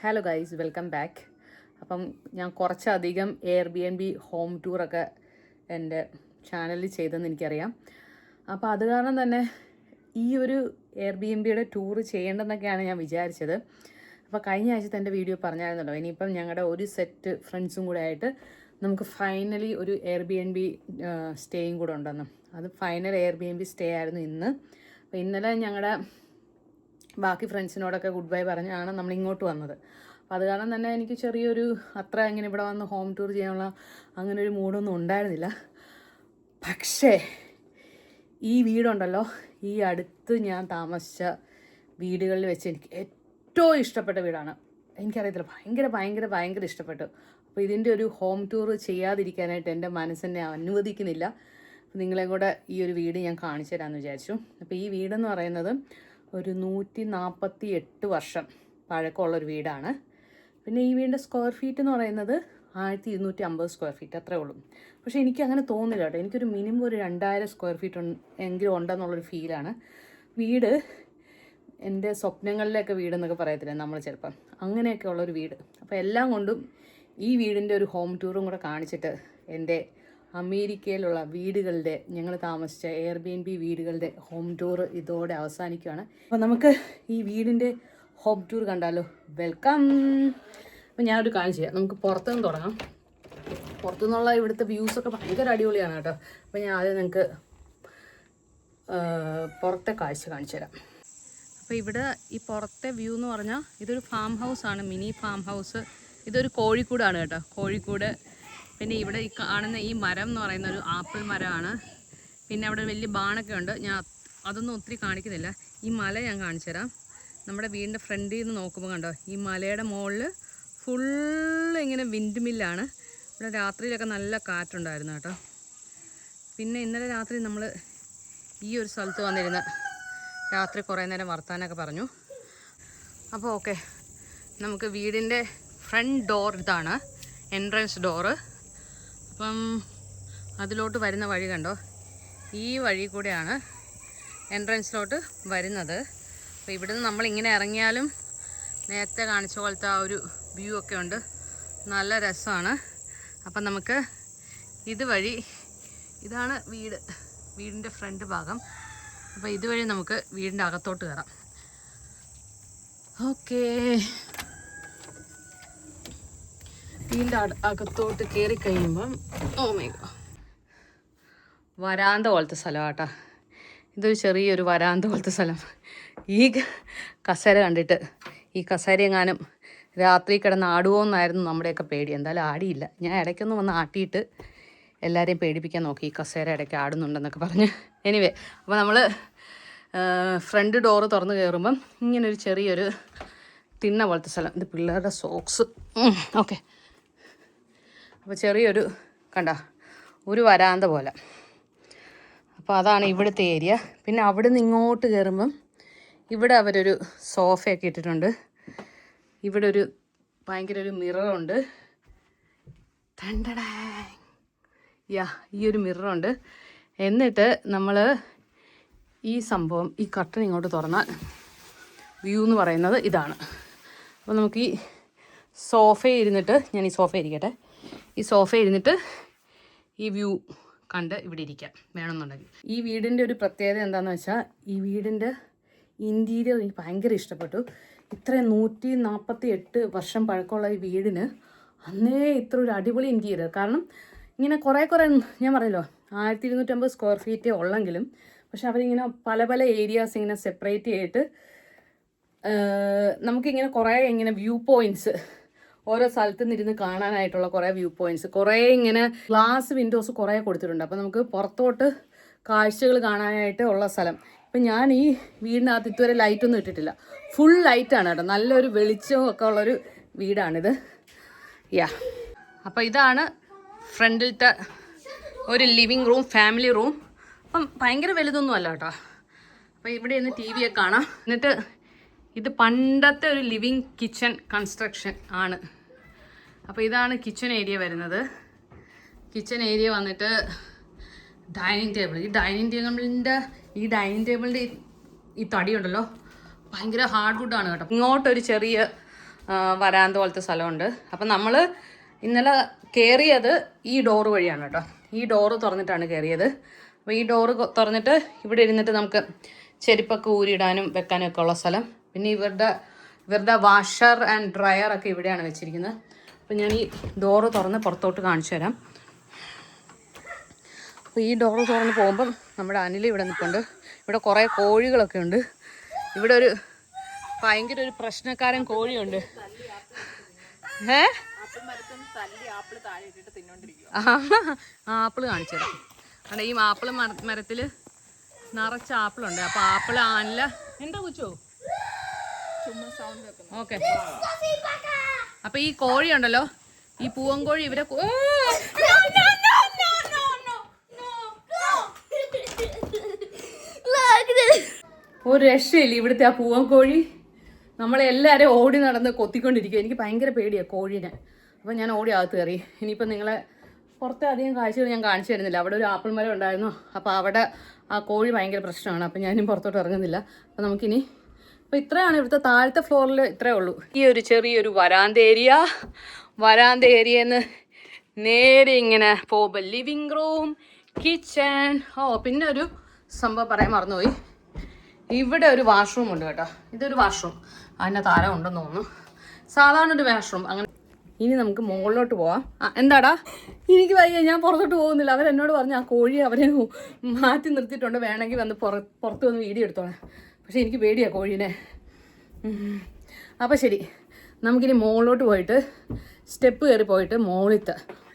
Hello guys, welcome back. അപ്പം ഞാൻ കുറച്ചധികം എയർബിഎൻബി ഹോം ടൂറൊക്കെ എൻ്റെ ചാനലിൽ ചെയ്തെന്ന് എനിക്കറിയാം. അപ്പോൾ അത് കാരണം തന്നെ ഈ ഒരു എയർബിഎൻബിയുടെ ടൂറ് ചെയ്യേണ്ടെന്നൊക്കെയാണ് ഞാൻ വിചാരിച്ചത്. അപ്പോൾ കഴിഞ്ഞ ആഴ്ചത്തെ എൻ്റെ വീഡിയോ പറഞ്ഞായിരുന്നല്ലോ, ഇനിയിപ്പം ഞങ്ങളുടെ ഒരു സെറ്റ് ഫ്രണ്ട്സും കൂടെ ആയിട്ട് നമുക്ക് ഫൈനലി ഒരു എയർബിഎൻബി സ്റ്റേയും കൂടെ ഉണ്ടെന്ന്. അത് ഫൈനൽ എയർബിഎൻബി സ്റ്റേ ആയിരുന്നു ഇന്ന്. അപ്പോൾ ഇന്നലെ ഞങ്ങളുടെ ബാക്കി ഫ്രണ്ട്സിനോടൊക്കെ ഗുഡ് ബൈ പറഞ്ഞാണ് നമ്മൾ ഇങ്ങോട്ട് വന്നത്. അപ്പോൾ അത് കാരണം തന്നെ എനിക്ക് ചെറിയൊരു അത്ര ഇങ്ങനെ ഇവിടെ വന്ന് ഹോം ടൂർ ചെയ്യാനുള്ള അങ്ങനെ ഒരു മൂഡൊന്നും ഉണ്ടായിരുന്നില്ല. പക്ഷേ ഈ വീടുണ്ടല്ലോ, ഈ അടുത്ത് ഞാൻ താമസിച്ച വീടുകളിൽ വെച്ച് എനിക്ക് ഏറ്റവും ഇഷ്ടപ്പെട്ട വീടാണ്. എനിക്കറിയത്തില്ല, ഭയങ്കര ഇഷ്ടപ്പെട്ടു. അപ്പോൾ ഇതിൻ്റെ ഒരു ഹോം ടൂർ ചെയ്യാതിരിക്കാനായിട്ട് എൻ്റെ മനസ്സെന്നെ അനുവദിക്കുന്നില്ല. നിങ്ങളെ കൂടെ ഈ ഒരു വീട് ഞാൻ കാണിച്ചു തരാമെന്ന് വിചാരിച്ചു. അപ്പോൾ ഈ വീടെന്ന് പറയുന്നത് ഒരു 148 വർഷം പഴക്കമുള്ളൊരു വീടാണ്. പിന്നെ ഈ വീടിൻ്റെ സ്ക്വയർ ഫീറ്റ് എന്ന് പറയുന്നത് 1250 സ്ക്വയർ ഫീറ്റ് അത്രേ ഉള്ളൂ. പക്ഷേ എനിക്ക് അങ്ങനെ തോന്നില്ല കേട്ടോ. എനിക്കൊരു മിനിമം ഒരു 2000 സ്ക്വയർ ഫീറ്റ് എങ്കിലും ഉണ്ടെന്നുള്ളൊരു ഫീലാണ്. വീട് എൻ്റെ സ്വപ്നങ്ങളിലൊക്കെ വീടെന്നൊക്കെ പറയത്തില്ലേ നമ്മൾ ചിലപ്പം, അങ്ങനെയൊക്കെ ഉള്ളൊരു വീട്. അപ്പോൾ എല്ലാം കൊണ്ടും ഈ വീടിൻ്റെ ഒരു ഹോം ടൂറും കൂടെ കാണിച്ചിട്ട് എൻ്റെ അമേരിക്കയിലുള്ള വീടുകളുടെ, ഞങ്ങൾ താമസിച്ച എയർബിഎൻബി വീടുകളുടെ ഹോം ടൂർ ഇതോടെ അവസാനിക്കുകയാണ്. അപ്പോൾ നമുക്ക് ഈ വീടിൻ്റെ ഹോം ടൂർ കണ്ടാലോ? വെൽക്കം. അപ്പോൾ ഞാനൊരു കാര്യം ചെയ്യാം, നമുക്ക് പുറത്തുനിന്ന് തുടങ്ങാം. പുറത്തുനിന്നുള്ള ഇവിടുത്തെ വ്യൂസൊക്കെ ഭയങ്കര അടിപൊളിയാണ് കേട്ടോ. അപ്പോൾ ഞാൻ ആദ്യം നിങ്ങൾക്ക് പുറത്തെ കാഴ്ച കാണിച്ചു തരാം. അപ്പോൾ ഇവിടെ ഈ പുറത്തെ വ്യൂ എന്ന് പറഞ്ഞാൽ ഇതൊരു ഫാം ഹൗസാണ്, മിനി ഫാം ഹൗസ്. ഇതൊരു കോഴിക്കൂടാണ് കേട്ടോ, കോഴിക്കൂട്. പിന്നെ ഇവിടെ ഈ കാണുന്ന ഈ മരം എന്ന് പറയുന്ന ഒരു ആപ്പിൾ മരമാണ്. പിന്നെ അവിടെ വലിയ ബാണൊക്കെ ഉണ്ട്, ഞാൻ അതൊന്നും ഒത്തിരി കാണിക്കുന്നില്ല. ഈ മല ഞാൻ കാണിച്ചു തരാം. നമ്മുടെ വീടിൻ്റെ ഫ്രണ്ടിൽ നിന്ന് നോക്കുമ്പോൾ കണ്ടോ, ഈ മലയുടെ മുകളിൽ ഫുള്ള് ഇങ്ങനെ വിൻഡ് മില്ലാണ്. ഇവിടെ രാത്രിയിലൊക്കെ നല്ല കാറ്റുണ്ടായിരുന്നു കേട്ടോ. പിന്നെ ഇന്നലെ രാത്രി നമ്മൾ ഈ ഒരു സ്ഥലത്ത് വന്നിരുന്ന് രാത്രി കുറേ നേരം വർത്താനൊക്കെ പറഞ്ഞു. അപ്പോൾ ഓക്കെ, നമുക്ക് വീടിൻ്റെ ഫ്രണ്ട് ഡോർ ഇതാണ്, എൻട്രൻസ് ഡോറ്. അപ്പം അതിലോട്ട് വരുന്ന വഴി കണ്ടോ, ഈ വഴി കൂടെയാണ് എൻട്രൻസിലോട്ട് വരുന്നത്. അപ്പോൾ ഇവിടുന്ന് നമ്മളിങ്ങനെ ഇറങ്ങിയാലും നേരത്തെ കാണിച്ച പോലത്തെ ആ ഒരു വ്യൂ ഒക്കെ ഉണ്ട്, നല്ല രസമാണ്. അപ്പം നമുക്ക് ഇതുവഴി, ഇതാണ് വീടിൻ്റെ ഫ്രണ്ട് ഭാഗം. അപ്പോൾ ഇതുവഴി നമുക്ക് വീടിൻ്റെ അകത്തോട്ട് കയറാം. ഓക്കേ, വീടിൻ്റെ അകത്തോട്ട് കയറി കഴിയുമ്പം വരാന്ത പോലത്തെ സ്ഥലമാട്ടോ. ഇതൊരു ചെറിയൊരു വരാന്ത പോലത്തെ സ്ഥലം. ഈ കസേര കണ്ടിട്ട് ഈ കസേര എങ്ങാനും രാത്രി കിടന്ന് ആടുമോയെന്നായിരുന്നു നമ്മുടെയൊക്കെ പേടി. എന്തായാലും ആടിയില്ല. ഞാൻ ഇടയ്ക്കൊന്ന് വന്ന് ആട്ടിയിട്ട് എല്ലാവരെയും പേടിപ്പിക്കാൻ നോക്കി, ഈ കസേര ഇടയ്ക്ക് ആടുന്നുണ്ടെന്നൊക്കെ പറഞ്ഞ്. എനിവേ, അപ്പോൾ നമ്മൾ ഫ്രണ്ട് ഡോറ് തുറന്ന് കയറുമ്പം ഇങ്ങനൊരു ചെറിയൊരു തിണ്ണ പോലത്തെ സ്ഥലം. ഇത് പിള്ളേരുടെ സോക്സ്. ഓക്കെ, അപ്പോൾ ചെറിയൊരു കണ്ട ഒരു വരാന്ത പോലെ. അപ്പോൾ അതാണ് ഇവിടുത്തെ ഏരിയ. പിന്നെ അവിടെ നിന്ന് ഇങ്ങോട്ട് കയറുമ്പം ഇവിടെ അവരൊരു സോഫയൊക്കെ ഇട്ടിട്ടുണ്ട്. ഇവിടെ ഒരു ഭയങ്കര ഒരു മിററുണ്ട്. ഈ ഒരു മിററുണ്ട്. എന്നിട്ട് നമ്മൾ ഈ സംഭവം, ഈ കർട്ടൻ ഇങ്ങോട്ട് തുറന്നാൽ വ്യൂ എന്ന് പറയുന്നത് ഇതാണ്. അപ്പോൾ നമുക്ക് ഈ സോഫയിൽ ഇരുന്നിട്ട്, ഞാൻ ഈ സോഫ ഇരിക്കട്ടെ, ഈ സോഫ ഇരുന്നിട്ട് ഈ വ്യൂ കണ്ട് ഇവിടെ ഇരിക്കാം വേണമെന്നുണ്ടെങ്കിൽ. ഈ വീടിൻ്റെ ഒരു പ്രത്യേകത എന്താണെന്ന് വെച്ചാൽ, ഈ വീടിൻ്റെ ഇൻറ്റീരിയർ എനിക്ക് ഭയങ്കര ഇഷ്ടപ്പെട്ടു. ഇത്ര 148 വർഷം പഴക്കമുള്ള ഈ വീടിന് അന്നേ ഇത്ര ഒരു അടിപൊളി ഇൻറ്റീരിയർ. കാരണം ഇങ്ങനെ കുറേ ഞാൻ പറയല്ലോ 1250 സ്ക്വയർ ഫീറ്റേ ഉള്ളെങ്കിലും, പക്ഷെ അവരിങ്ങനെ പല ഏരിയാസ് ഇങ്ങനെ സെപ്പറേറ്റ് ചെയ്തിട്ട് നമുക്കിങ്ങനെ കുറേ ഇങ്ങനെ വ്യൂ പോയിൻറ്റ്സ്, ഓരോ സ്ഥലത്തു നിന്നിരുന്ന് കാണാനായിട്ടുള്ള കുറേ വ്യൂ പോയിൻറ്റ്സ്, കുറേ ഇങ്ങനെ ഗ്ലാസ് വിൻഡോസ് കുറേ കൊടുത്തിട്ടുണ്ട്. അപ്പോൾ നമുക്ക് പുറത്തോട്ട് കാഴ്ചകൾ കാണാനായിട്ട് ഉള്ള സ്ഥലം. ഇപ്പം ഞാൻ ഈ വീടിനകത്ത് ഇതുവരെ ലൈറ്റൊന്നും ഇട്ടിട്ടില്ല, ഫുൾ ലൈറ്റാണ് കേട്ടോ. നല്ലൊരു വെളിച്ചവും ഒക്കെ ഉള്ളൊരു വീടാണിത്. അപ്പോൾ ഇതാണ് ഫ്രണ്ടിലത്തെ ഒരു ലിവിങ് റൂം, ഫാമിലി റൂം. അപ്പം ഭയങ്കര വലുതൊന്നും അല്ല കേട്ടോ. അപ്പോൾ ഇവിടെ നിന്ന് ടി വിയൊക്കെ കാണാം. എന്നിട്ട് ഇത് പണ്ടത്തെ ഒരു ലിവിങ് കിച്ചൺ കൺസ്ട്രക്ഷൻ ആണ്. അപ്പോൾ ഇതാണ് കിച്ചൺ ഏരിയ വരുന്നത്. കിച്ചൺ ഏരിയ വന്നിട്ട് ഡൈനിങ് ടേബിൾ. ഈ ഡൈനിങ് ടേബിളിൻ്റെ ഈ തടിയുണ്ടല്ലോ, ഭയങ്കര ഹാർഡ് വുഡാണ് കേട്ടോ. ഇങ്ങോട്ടൊരു ചെറിയ വരാന്ത പോലത്തെ സ്ഥലമുണ്ട്. അപ്പം നമ്മൾ ഇന്നലെ കയറിയത് ഈ ഡോറ് വഴിയാണ് കേട്ടോ. ഈ ഡോറ് തുറന്നിട്ടാണ് കയറിയത്. അപ്പോൾ ഈ ഡോറ് തുറന്നിട്ട് ഇവിടെ ഇരുന്നിട്ട് നമുക്ക് ചെരുപ്പൊക്കെ ഊരിയിടാനും വെക്കാനും ഒക്കെ ഉള്ള സ്ഥലം. പിന്നെ ഇവരുടെ വാഷർ ആൻഡ് ഡ്രയർ ഒക്കെ ഇവിടെയാണ് വെച്ചിരിക്കുന്നത്. അപ്പോൾ ഞാൻ ഈ ഡോറ് തുറന്ന് പുറത്തോട്ട് കാണിച്ചു തരാം. അപ്പോൾ ഈ ഡോറ് തുറന്ന് പോകുമ്പം നമ്മുടെ അനിൽ ഇവിടെ നിൽപ്പുണ്ട്. ഇവിടെ കുറേ കോഴികളൊക്കെ ഉണ്ട്. ഇവിടെ ഒരു ഭയങ്കര ഒരു പ്രശ്നക്കാരൻ കോഴിയുണ്ട്. ആപ്പിള് കാണിച്ചു തരാം. അവിടെ ഈ ആപ്പിള് മരത്തിൽ നിറച്ച ആപ്പിളുണ്ട്. അപ്പോൾ ആപ്പിള് ആനില എന്താ കുച്ചോ ഓക്കെ. അപ്പൊ ഈ കോഴി ഉണ്ടല്ലോ, ഈ പൂവൻകോഴി ഇവരെ ഒരു രക്ഷയില്ല ഇവിടുത്തെ ആ പൂവൻകോഴി. നമ്മളെല്ലാവരും ഓടി നടന്ന് കൊത്തിക്കൊണ്ടിരിക്കും. എനിക്ക് ഭയങ്കര പേടിയാണ് കോഴീനെ. അപ്പോൾ ഞാൻ ഓടി അകത്ത് കയറി. ഇനിയിപ്പോൾ നിങ്ങളെ പുറത്തെ അധികം കാഴ്ചകൾ ഞാൻ കാണിച്ചു തരുന്നില്ല. അവിടെ ഒരു ആപ്പിൾ മരം ഉണ്ടായിരുന്നു. അപ്പോൾ അവിടെ ആ കോഴി ഭയങ്കര പ്രശ്നമാണ്. അപ്പോൾ ഞാനും പുറത്തോട്ട് ഇറങ്ങുന്നില്ല. അപ്പോൾ നമുക്കിനി അപ്പോൾ ഇത്രയാണ് ഇവിടുത്തെ താഴത്തെ ഫ്ലോറിൽ ഇത്രയേ ഉള്ളൂ. ഈ ഒരു ചെറിയൊരു വരാന്ത ഏരിയന്ന് നേരെ ഇങ്ങനെ പോകുമ്പോൾ ലിവിങ് റൂം, കിച്ചൺ. പിന്നെ ഒരു സംഭവം പറയാൻ മറന്നുപോയി. ഇവിടെ ഒരു വാഷ്റൂം ഉണ്ട് കേട്ടോ. ഇതൊരു വാഷ്റൂം. അതിൻ്റെ താരം ഉണ്ടെന്ന് തോന്നുന്നു. സാധാരണ ഒരു വാഷ്റൂം. അങ്ങനെ ഇനി നമുക്ക് മുകളിലോട്ട് പോവാം. എന്താടാ? എനിക്ക് വയ്യ, ഞാൻ പുറത്തോട്ട് പോകുന്നില്ല. അവരെന്നോട് പറഞ്ഞു ആ കോഴി അവരെ മാറ്റി നിർത്തിയിട്ടുണ്ട്, വേണമെങ്കിൽ വന്ന് പുറത്ത് വന്ന് വീഡിയോ എടുത്തോളാം. പക്ഷേ എനിക്ക് പേടിയാണ് കോഴീനെ. അപ്പോൾ ശരി, നമുക്കിനി മുകളിലോട്ട് പോയിട്ട് സ്റ്റെപ്പ് കയറി പോയിട്ട്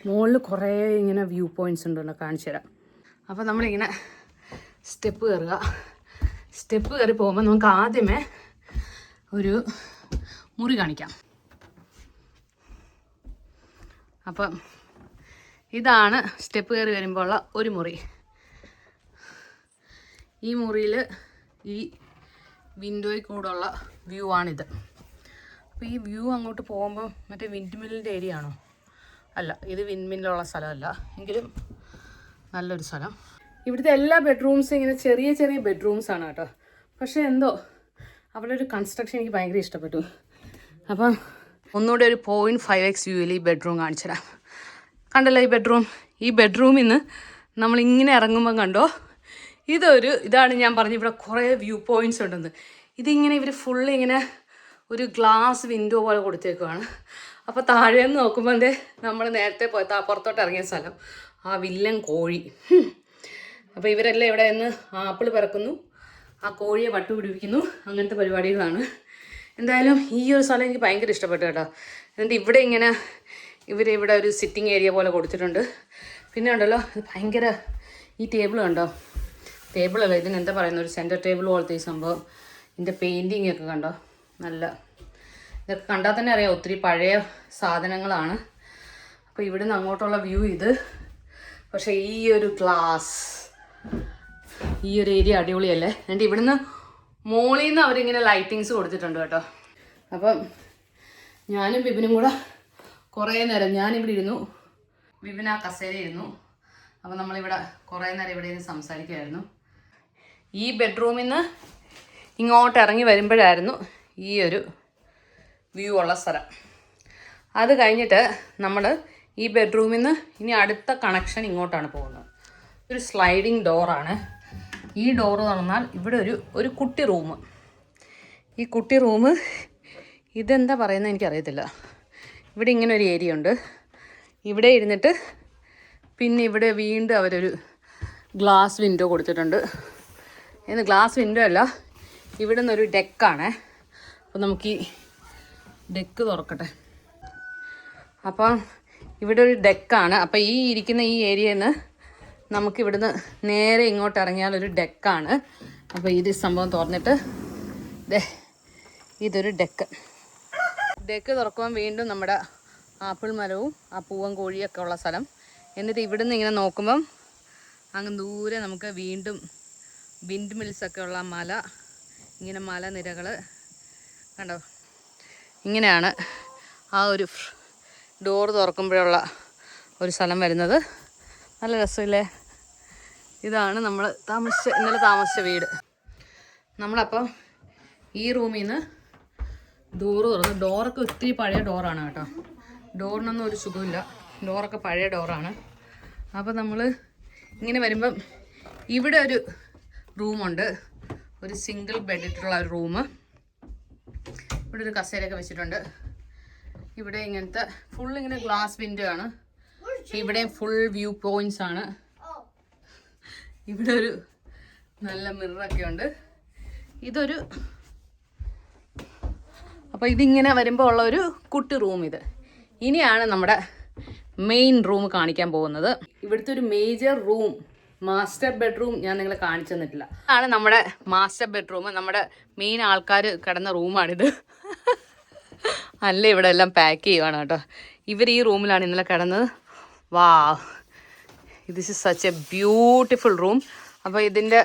മുകളിൽ കുറേ ഇങ്ങനെ വ്യൂ പോയിൻറ്റ്സ് ഉണ്ടല്ലോ, കാണിച്ചു തരാം. അപ്പോൾ നമ്മളിങ്ങനെ സ്റ്റെപ്പ് കയറി പോകുമ്പോൾ നമുക്ക് ആദ്യമേ ഒരു മുറി കാണിക്കാം. അപ്പം ഇതാണ് സ്റ്റെപ്പ് കയറി വരുമ്പോൾ ഉള്ള ഒരു മുറി. ഈ മുറിയിൽ ഈ വിൻഡോയിൽ കൂടെയുള്ള വ്യൂ ആണിത്. അപ്പോൾ ഈ വ്യൂ അങ്ങോട്ട് പോകുമ്പോൾ മറ്റേ വിൻഡ് മില്ലിൻ്റെ ഏരിയ ആണോ? അല്ല, ഇത് വിൻഡ് മില്ലുള്ള സ്ഥലമല്ല, എങ്കിലും നല്ലൊരു സ്ഥലം. ഇവിടുത്തെ എല്ലാ ബെഡ്റൂംസും ഇങ്ങനെ ചെറിയ ചെറിയ ബെഡ്റൂംസാണ് കേട്ടോ. പക്ഷേ എന്തോ അവിടെ ഒരു കൺസ്ട്രക്ഷൻ എനിക്ക് ഭയങ്കര ഇഷ്ടപ്പെട്ടു. അപ്പം ഒന്നുകൂടെ ഒരു 0.5x വ്യൂവിൽ ഈ ബെഡ്റൂം കാണിച്ചു തരാം. കണ്ടല്ലോ ഈ ബെഡ്റൂമിൽ നിന്ന് നമ്മളിങ്ങനെ ഇറങ്ങുമ്പം കണ്ടോ, ഇതാണ് ഞാൻ പറഞ്ഞു ഇവിടെ കുറേ വ്യൂ പോയിൻറ്റ്സ് ഉണ്ടെന്ന്. ഇതിങ്ങനെ ഇവർ ഫുള്ള് ഇങ്ങനെ ഒരു ഗ്ലാസ് വിൻഡോ പോലെ കൊടുത്തേക്കുവാണ്. അപ്പോൾ താഴേന്ന് നോക്കുമ്പോൾ നമ്മൾ നേരത്തെ പുറത്തോട്ട് ഇറങ്ങിയ സ്ഥലം, ആ വില്ലൻ കോഴി. അപ്പോൾ ഇവരെല്ലാം ഇവിടെ നിന്ന് ആപ്പിൾ പിറക്കുന്നു, ആ കോഴിയെ പട്ടുപിടിപ്പിക്കുന്നു, അങ്ങനത്തെ പരിപാടികളാണ്. എന്തായാലും ഈ ഒരു സ്ഥലം എനിക്ക് ഭയങ്കര ഇഷ്ടപ്പെട്ടു കേട്ടോ. എന്നിട്ട് ഇവിടെ ഇങ്ങനെ ഇവരിവിടെ ഒരു സിറ്റിംഗ് ഏരിയ പോലെ കൊടുത്തിട്ടുണ്ട്. പിന്നെ ഉണ്ടല്ലോ ഇത് ഭയങ്കര, ഈ ടേബിൾ കണ്ടോ, ടേബിളല്ല ഇതിനെന്താ പറയുന്നത്, ഒരു സെൻറ്റർ ടേബിൾ പോലത്തെ ഈ സംഭവം. ഇതിൻ്റെ പെയിൻറ്റിങ് ഒക്കെ കണ്ടോ, ഇതൊക്കെ കണ്ടാൽ തന്നെ അറിയാം ഒത്തിരി പഴയ സാധനങ്ങളാണ്. അപ്പോൾ ഇവിടുന്ന് അങ്ങോട്ടുള്ള വ്യൂ ഇത്. പക്ഷേ ഈ ഒരു ഗ്ലാസ്, ഈ ഒരു ഏരിയ അടിപൊളിയല്ലേ. എന്നിട്ട് ഇവിടുന്ന് മോളിൽ നിന്ന് അവരിങ്ങനെ ലൈറ്റിങ്സ് കൊടുത്തിട്ടുണ്ട് കേട്ടോ. അപ്പം ഞാനും ബിബിനും കൂടെ കുറേ നേരം ഞാനിവിടെ ഇരുന്നു, ബിബിൻ ആ കസേര ഇരുന്നു. അപ്പം നമ്മളിവിടെ കുറേ നേരം ഇവിടെ ഇരുന്ന് സംസാരിക്കുമായിരുന്നു. ഈ ബെഡ്റൂമിൽ നിന്ന് ഇങ്ങോട്ട് ഇറങ്ങി വരുമ്പോഴായിരുന്നു ഈ ഒരു വ്യൂ ഉള്ള സ്ഥലം. അത് കഴിഞ്ഞിട്ട് നമ്മൾ ഈ ബെഡ്റൂമിൽ നിന്ന് ഇനി അടുത്ത കണക്ഷൻ ഇങ്ങോട്ടാണ് പോകുന്നത്. ഒരു സ്ലൈഡിങ് ഡോറാണ്. ഈ ഡോറ് തുറന്നാൽ ഇവിടെ ഒരു കുട്ടി റൂം. ഈ കുട്ടി റൂം ഇതെന്താ പറയുന്നത് എനിക്കറിയത്തില്ല. ഇവിടെ ഇങ്ങനെ ഒരു ഏരിയ ഉണ്ട്. ഇവിടെ ഇരുന്നിട്ട് പിന്നെ ഇവിടെ വീണ്ടും അവരൊരു ഗ്ലാസ് വിൻഡോ കൊടുത്തിട്ടുണ്ട്. ഗ്ലാസ് വിൻഡോ അല്ല, ഇവിടെ നിന്നൊരു ഡെക്കാണ്. അപ്പോൾ നമുക്ക് ഈ ഡെക്ക് തുറക്കട്ടെ. അപ്പം ഇവിടെ ഒരു ഡെക്കാണ്. അപ്പോൾ ഈ ഇരിക്കുന്ന ഈ ഏരിയയിൽ നിന്ന് നമുക്കിവിടുന്ന് നേരെ ഇങ്ങോട്ട് ഇറങ്ങിയാൽ ഒരു ഡെക്കാണ്. അപ്പോൾ ഇത് സംഭവം തുറന്നിട്ട് ഇതൊരു ഡെക്ക് തുറക്കുമ്പോൾ വീണ്ടും നമ്മുടെ ആപ്പിൾ മരവും ആ പൂവൻ കോഴിയൊക്കെ ഉള്ള സ്ഥലം. എന്നിട്ട് ഇവിടുന്ന് ഇങ്ങനെ നോക്കുമ്പം അങ്ങ് ദൂരെ നമുക്ക് വീണ്ടും വിൻഡ് മിൽസൊക്കെ ഉള്ള മല, ഇങ്ങനെ മലനിരകൾ കണ്ടോ. ഇങ്ങനെയാണ് ആ ഒരു ഡോറ് തുറക്കുമ്പോഴുള്ള ഒരു സ്ഥലം വരുന്നത്. നല്ല രസമില്ലേ? ഇതാണ് നമ്മൾ ഇന്നലെ താമസിച്ച വീട്. നമ്മളപ്പോൾ ഈ റൂമിൽ നിന്ന് ഡോറ് തുറന്നു. ഡോറൊക്കെ ഒത്തിരി പഴയ ഡോറാണ് കേട്ടോ. ഡോറിനൊന്നും ഒരു സുഖമില്ല. ഡോറൊക്കെ പഴയ ഡോറാണ്. അപ്പോൾ നമ്മൾ ഇങ്ങനെ വരുമ്പം ഇവിടെ ഒരു റൂമുണ്ട്. ഒരു സിംഗിൾ ബെഡ് ഇട്ടുള്ള ഒരു റൂം. ഇവിടെ ഒരു കസേരയൊക്കെ വെച്ചിട്ടുണ്ട്. ഇവിടെ ഇങ്ങനത്തെ ഫുൾ ഇങ്ങനെ ഗ്ലാസ് വിൻഡോ ആണ്. ഇവിടെ ഫുൾ വ്യൂ പോയിന്റ്സ് ആണ്. ഇവിടെ ഒരു നല്ല മിററൊക്കെ ഉണ്ട്. ഇതൊരു അപ്പോൾ ഇതിങ്ങനെ വരുമ്പോൾ ഉള്ള ഒരു കുട്ടി റൂം ഇത്. ഇനിയാണ് നമ്മുടെ മെയിൻ റൂം കാണിക്കാൻ പോകുന്നത്. ഇവിടുത്തെ ഒരു മേജർ റൂം, മാസ്റ്റർ ബെഡ്റൂം ഞാൻ നിങ്ങളെ കാണിച്ചു തന്നിട്ടില്ല. ആണ് നമ്മുടെ മാസ്റ്റർ ബെഡ്റൂം. നമ്മുടെ മെയിൻ ആൾക്കാർ കിടന്ന റൂമാണിത്. അല്ല, ഇവിടെ എല്ലാം പാക്ക് ചെയ്യുവാണ് കേട്ടോ. ഇവർ ഈ റൂമിലാണ് ഇന്നലെ കിടന്നത്. വാ, this is such A beautiful room. അപ്പോൾ ഇതിൻ്റെ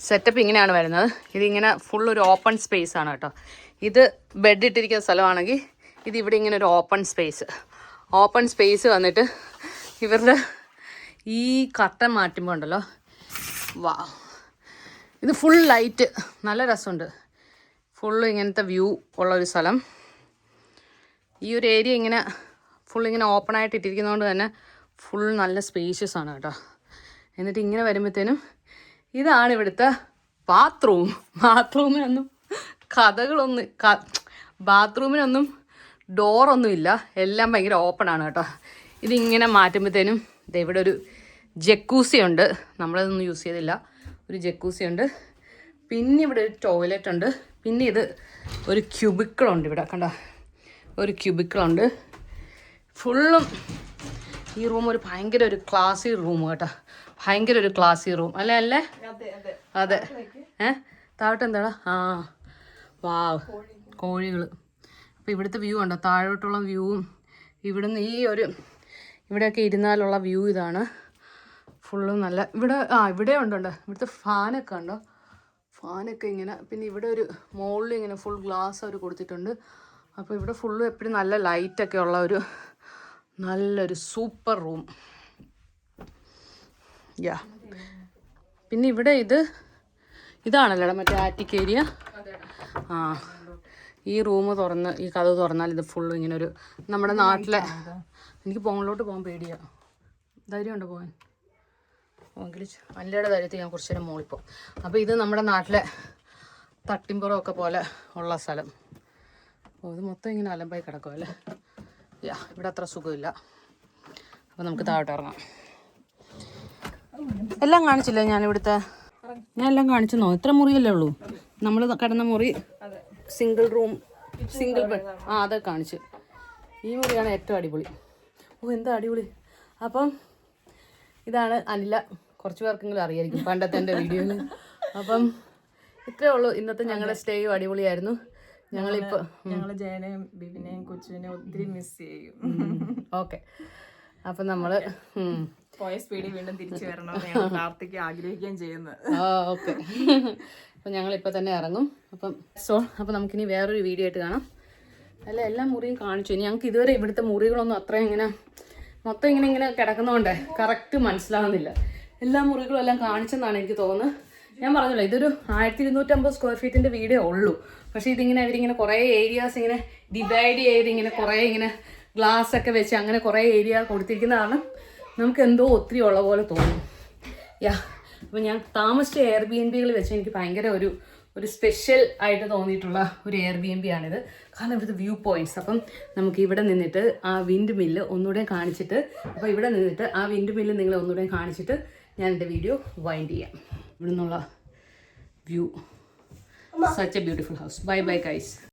സെറ്റപ്പ് ഇങ്ങനെയാണ് വരുന്നത്. ഇതിങ്ങനെ ഫുൾ ഒരു ഓപ്പൺ സ്പേസ് ആണ് കേട്ടോ. ഇത് ബെഡ് ഇട്ടിരിക്കുന്ന സ്ഥലമാണെങ്കിൽ ഇതിവിടെ ഇങ്ങനെ ഒരു ഓപ്പൺ സ്പേസ് വന്നിട്ട് ഇവരുടെ ഈ കർട്ടൻ മാറ്റുമ്പോൾ ഉണ്ടല്ലോ, വാ, ഇത് ഫുൾ ലൈറ്റ്, നല്ല രസമുണ്ട്. ഫുള്ള് ഇങ്ങനത്തെ വ്യൂ ഉള്ളൊരു സ്ഥലം. ഈ ഒരു ഏരിയ ഇങ്ങനെ ഫുൾ ഇങ്ങനെ ഓപ്പൺ ആയിട്ട് ഇട്ടിരിക്കുന്നതുകൊണ്ട് തന്നെ ഫുൾ നല്ല സ്പേഷ്യസ് ആണ് കേട്ടോ. എന്നിട്ട് ഇങ്ങനെ വരുമ്പോഴത്തേനും ഇതാണ് ഇവിടുത്തെ ബാത്റൂമിനൊന്നും ബാത്റൂമിനൊന്നും ഡോറൊന്നുമില്ല. എല്ലാം ഭയങ്കര ഓപ്പൺ ആണ് കേട്ടോ. ഇതിങ്ങനെ മാറ്റുമ്പോഴത്തേനും ഇവിടെ ഒരു ജക്കൂസി ഉണ്ട്. നമ്മളതൊന്നും യൂസ് ചെയ്തില്ല. ഒരു ജക്കൂസി ഉണ്ട്. പിന്നെ ഇവിടെ ഒരു ടോയ്ലറ്റ് ഉണ്ട്. പിന്നെ ഇത് ഒരു ക്യൂബിക്കിളുണ്ട്. ഇവിടെ കണ്ടോ, ഒരു ക്യൂബിക്കിളുണ്ട്. ഫുള്ളും ഈ റൂം ഒരു ഭയങ്കര ഒരു ക്ലാസി റൂം കേട്ടോ. ഭയങ്കര ഒരു ക്ലാസി റൂം അല്ലേ? അതെ. താഴോട്ട് എന്താടാ? വാ, കോഴികൾ. അപ്പോൾ ഇവിടുത്തെ വ്യൂ ഉണ്ടോ? താഴോട്ടുള്ള വ്യൂവും ഇവിടുന്ന് ഇവിടെയൊക്കെ ഇരുന്നാലുള്ള വ്യൂ ഇതാണ്. ഫുള്ളും നല്ല. ഇവിടെ ഉണ്ടോ ഇവിടുത്തെ ഫാനൊക്കെ ഉണ്ടോ? ഫാനൊക്കെ ഇങ്ങനെ. പിന്നെ ഇവിടെ ഒരു മുകളിൽ ഇങ്ങനെ ഫുൾ ഗ്ലാസ് അവർ കൊടുത്തിട്ടുണ്ട്. അപ്പോൾ ഇവിടെ ഫുള്ളും എപ്പോഴും നല്ല ലൈറ്റൊക്കെ ഉള്ള ഒരു നല്ലൊരു സൂപ്പർ റൂം. യാ, പിന്നെ ഇവിടെ ഇതാണല്ലോ മറ്റേ ആറ്റിക് ഏരിയ. ഈ റൂം ഈ കഥ തുറന്നാൽ ഇത് ഫുള്ളും ഇങ്ങനെ ഒരു നമ്മുടെ നാട്ടിലെ. എനിക്ക് മുകളിലോട്ട് പോകാൻ പേടിയാണ്. ധൈര്യമുണ്ടോ പോകാൻ? അല്ലയുടെ ധൈര്യത്തിൽ ഞാൻ കുറച്ച് നേരം മുകളിൽ പോകും. അപ്പോൾ ഇത് നമ്മുടെ നാട്ടിലെ തട്ടിമ്പുറമൊക്കെ പോലെ ഉള്ള സ്ഥലം. അപ്പോൾ ഇത് മൊത്തം ഇങ്ങനെ അലമ്പായി കിടക്കും അല്ലേ? യാ, ഇവിടെ അത്ര സുഖമില്ല. അപ്പോൾ നമുക്ക് താഴോട്ട് ഇറങ്ങാം. എല്ലാം കാണിച്ചില്ലേ ഞാൻ എല്ലാം കാണിച്ചെന്നോ? ഇത്ര മുറിയല്ലേ ഉള്ളൂ നമ്മൾ കിടന്ന മുറി. Single room, single bed. അതൊക്കെ കാണിച്ചു. ഈ മുറിയാണ് ഏറ്റവും അടിപൊളി. എന്താ അടിപൊളി. അപ്പം ഇതാണ് അനില. കുറച്ച് പേർക്കെങ്കിലും അറിയായിരിക്കും പണ്ടത്തെ എൻ്റെ വീഡിയോയിൽ. അപ്പം ഇത്രയേ ഉള്ളൂ ഇന്നത്തെ ഞങ്ങളുടെ സ്റ്റേയും. അടിപൊളിയായിരുന്നു. ഞങ്ങൾ ജയനെയും ബിബിനെയും കൊച്ചുവിനെയും ഒത്തിരി മിസ് ചെയ്യും. ഓക്കെ, അപ്പം നമ്മൾ പോയ സ്പീഡിൽ വീണ്ടും തിരിച്ചു വരണമെന്ന് ഞങ്ങൾ പ്രാർത്ഥിക്കുക ആഗ്രഹിക്കുകയും ചെയ്യുന്നത്. ഓക്കെ, അപ്പം ഞങ്ങളിപ്പോൾ തന്നെ ഇറങ്ങും. അപ്പം നമുക്കിനി വേറൊരു വീഡിയോ ആയിട്ട് കാണാം. എല്ലാ മുറിയും കാണിച്ചു. ഞങ്ങൾക്ക് ഇതുവരെ ഇവിടുത്തെ മുറികളൊന്നും അത്രയും ഇങ്ങനെ മൊത്തം ഇങ്ങനെ കിടക്കുന്നതുകൊണ്ട് കറക്റ്റ് മനസ്സിലാവുന്നില്ല. എല്ലാ മുറികളും എല്ലാം കാണിച്ചെന്നാണ് എനിക്ക് തോന്നുന്നത്. ഞാൻ പറഞ്ഞല്ലോ, ഇതൊരു 1250 സ്ക്വയർ ഫീറ്റിൻ്റെ വീടേ ഉള്ളൂ. പക്ഷേ ഇവരിങ്ങനെ കുറേ ഏരിയാസ് ഇങ്ങനെ ഡിവൈഡ് ചെയ്ത് ഇങ്ങനെ കുറേ ഇങ്ങനെ ഗ്ലാസ് ഒക്കെ വെച്ച് അങ്ങനെ കുറേ ഏരിയ കൊടുത്തിരിക്കുന്ന കാരണം നമുക്ക് എന്തോ ഒത്തിരി ഉള്ള പോലെ തോന്നും. അപ്പോൾ ഞാൻ താമസിച്ച എയർബിഎൻബികൾ വെച്ച് എനിക്ക് ഭയങ്കര ഒരു സ്പെഷ്യൽ ആയിട്ട് തോന്നിയിട്ടുള്ള ഒരു എയർബിഎൻബി ആണിത്. കാരണം ഇവിടുത്തെ വ്യൂ പോയിന്റ്സ്. അപ്പം നമുക്ക് ഇവിടെ നിന്നിട്ട് ആ വിൻഡ് മില്ല് ഒന്നുകൂടെ കാണിച്ചിട്ട്, അപ്പോൾ ഇവിടെ നിന്നിട്ട് ആ വിൻഡ് മില്ല് നിങ്ങളെ ഒന്നുകൂടെ കാണിച്ചിട്ട് ഞാൻ എൻ്റെ വീഡിയോ വൈൻഡ് ചെയ്യാം. ഇവിടെ നിന്നുള്ള view. Such a beautiful house. Bye bye guys.